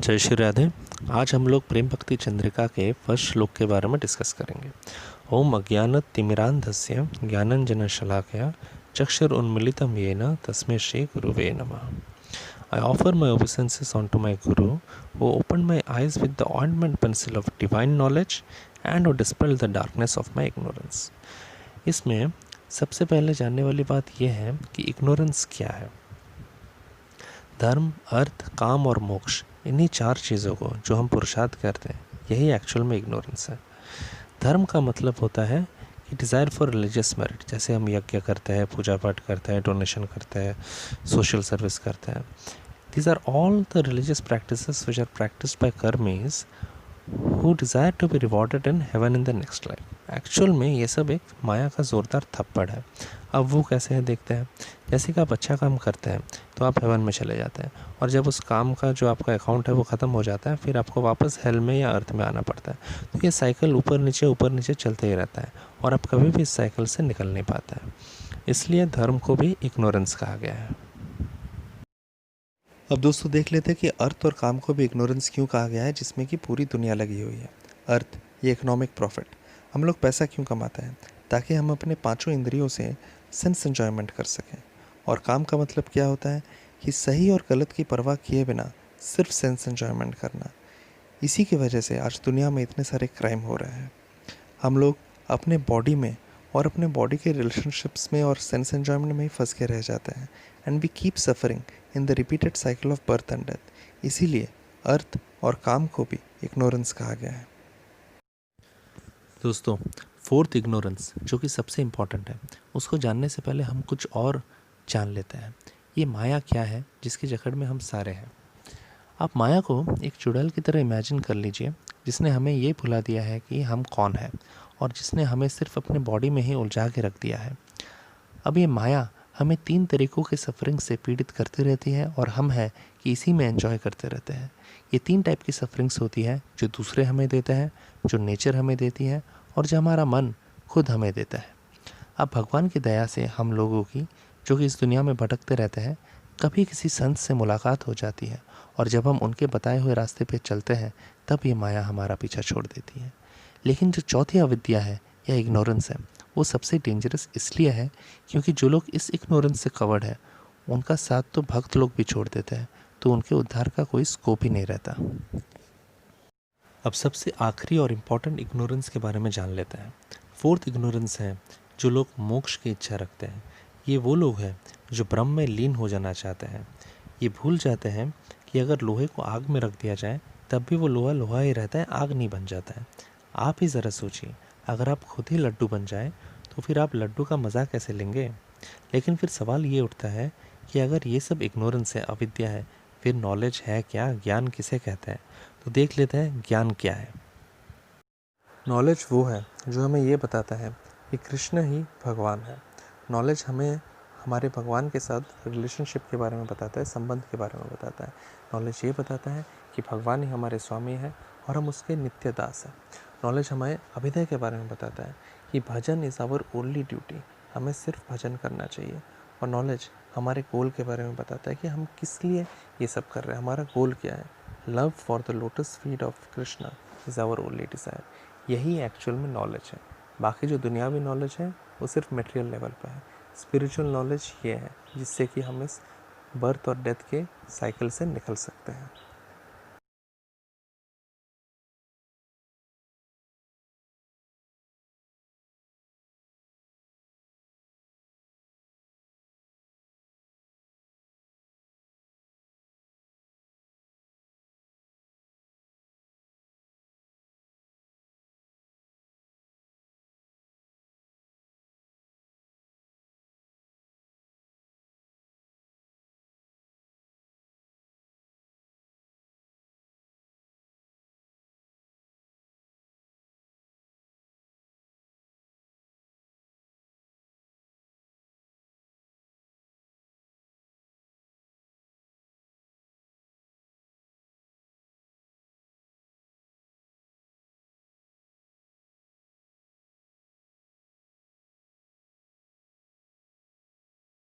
जय श्री राधे। आज हम लोग प्रेम भक्ति चंद्रिका के फर्स्ट श्लोक के बारे में डिस्कस करेंगे। ओम अज्ञानतिमिरान्धस्य ज्ञानञ्जनशलाकया चक्षुरुन्मीलितं येन तस्मै श्री गुरुवे नमः। I offer my obeisances unto my Guru, who opened my eyes with the ointment pencil of divine knowledge and who dispelled the darkness of my ignorance। इसमें सबसे पहले जानने वाली बात यह है कि इग्नोरेंस क्या है। धर्म, अर्थ, काम और मोक्ष, इन्हीं चार चीज़ों को जो हम पुरुषार्थ करते हैं, यही एक्चुअल में इग्नोरेंस है। धर्म का मतलब होता है कि डिज़ायर फॉर रिलीजियस मेरिट, जैसे हम यज्ञ करते हैं, पूजा पाठ करते हैं, डोनेशन करते हैं, सोशल सर्विस करते हैं। These are all the religious practices which are practised by कर्मीज who desire to be rewarded in heaven in the next life। Actual में ये सब एक माया का ज़ोरदार थप्पड़ है। अब वो कैसे है देखते हैं। जैसे कि आप अच्छा काम करते हैं तो आप हेवन में चले जाते हैं, और जब उस काम का जो आपका अकाउंट है वो ख़त्म हो जाता है, फिर आपको वापस हेल में या अर्थ में आना पड़ता है। तो ये साइकिल ऊपर नीचे चलते ही रहता है, और आप कभी भी इस साइकिल से निकल नहीं पाता है। इसलिए धर्म को भी इग्नोरेंस कहा गया है। अब दोस्तों देख लेते हैं कि अर्थ और काम को भी इग्नोरेंस क्यों कहा गया है, जिसमें कि पूरी दुनिया लगी हुई है। अर्थ, ये इकोनॉमिक प्रॉफिट। हम लोग पैसा क्यों कमाते हैं? ताकि हम अपने पांचों इंद्रियों से सेंस एंजॉयमेंट कर सकें। और काम का मतलब क्या होता है कि सही और गलत की परवाह किए बिना सिर्फ सेंस एंजॉयमेंट करना। इसी की वजह से आज दुनिया में इतने सारे क्राइम हो रहे हैं। हम लोग अपने बॉडी में और अपने बॉडी के रिलेशनशिप्स में और सेंस एंजॉयमेंट में ही फंस के रह जाते हैं, and we keep suffering in the repeated cycle of birth and death. इसीलिए अर्थ और काम को भी इग्नोरेंस कहा गया है। दोस्तों, फोर्थ इग्नोरेंस, जो कि सबसे इम्पॉर्टेंट है, उसको जानने से पहले हम कुछ और जान लेते हैं। ये माया क्या है जिसकी जकड़ में हम सारे हैं। आप माया को एक चुड़ैल की तरह इमेजिन कर लीजिए, जिसने हमें ये भुला दिया है कि हम कौन हैं, और जिसने हमें सिर्फ अपने बॉडी में ही उलझा के रख दिया है। अब ये माया हमें 3 तरीक़ों के सफरिंग से पीड़ित करती रहती है, और हम हैं कि इसी में एंजॉय करते रहते हैं। ये 3 टाइप की सफरिंग्स होती है, जो दूसरे हमें देते हैं, जो नेचर हमें देती है, और जो हमारा मन खुद हमें देता है। अब भगवान की दया से हम लोगों की, जो कि इस दुनिया में भटकते रहते हैं, कभी किसी संत से मुलाकात हो जाती है, और जब हम उनके बताए हुए रास्ते पे चलते हैं, तब ये माया हमारा पीछा छोड़ देती है। लेकिन जो चौथी अविद्या है या इग्नोरेंस है, वो सबसे डेंजरस इसलिए है क्योंकि जो लोग इस इग्नोरेंस से कवर्ड है, उनका साथ तो भक्त लोग भी छोड़ देते हैं, तो उनके उद्धार का कोई स्कोप ही नहीं रहता। अब सबसे आखिरी और इम्पॉर्टेंट इग्नोरेंस के बारे में जान लेते हैं। फोर्थ इग्नोरेंस है जो लोग मोक्ष की इच्छा रखते हैं। ये वो लोग हैं जो ब्रह्म में लीन हो जाना चाहते हैं। ये भूल जाते हैं कि अगर लोहे को आग में रख दिया जाए तब भी वो लोहा लोहा ही रहता है, आग नहीं बन जाता है। आप ही ज़रा सोचिए, अगर आप खुद ही लड्डू बन जाए तो फिर आप लड्डू का मज़ा कैसे लेंगे। लेकिन फिर सवाल ये उठता है कि अगर ये सब इग्नोरेंस है, अविद्या है, फिर नॉलेज है क्या? ज्ञान किसे कहते हैं? तो देख लेते हैं ज्ञान क्या है। नॉलेज वो है जो हमें ये बताता है कि कृष्ण ही भगवान है। नॉलेज हमें हमारे भगवान के साथ रिलेशनशिप के बारे में बताता है, संबंध के बारे में बताता है। नॉलेज ये बताता है कि भगवान ही हमारे स्वामी है और हम उसके नित्य दास हैं। नॉलेज हमें अभिनय के बारे में बताता है कि भजन इज़ आवर ओनली ड्यूटी, हमें सिर्फ भजन करना चाहिए। और नॉलेज हमारे गोल के बारे में बताता है कि हम किस लिए ये सब कर रहे हैं, हमारा गोल क्या है। Love for the lotus feet of Krishna is our only desire. यही एक्चुअल में नॉलेज है। बाकी जो दुनियावी नॉलेज है वो सिर्फ मटेरियल लेवल पर है। स्पिरिचुअल नॉलेज ये है जिससे कि हम इस बर्थ और डेथ के साइकिल से निकल सकते हैं।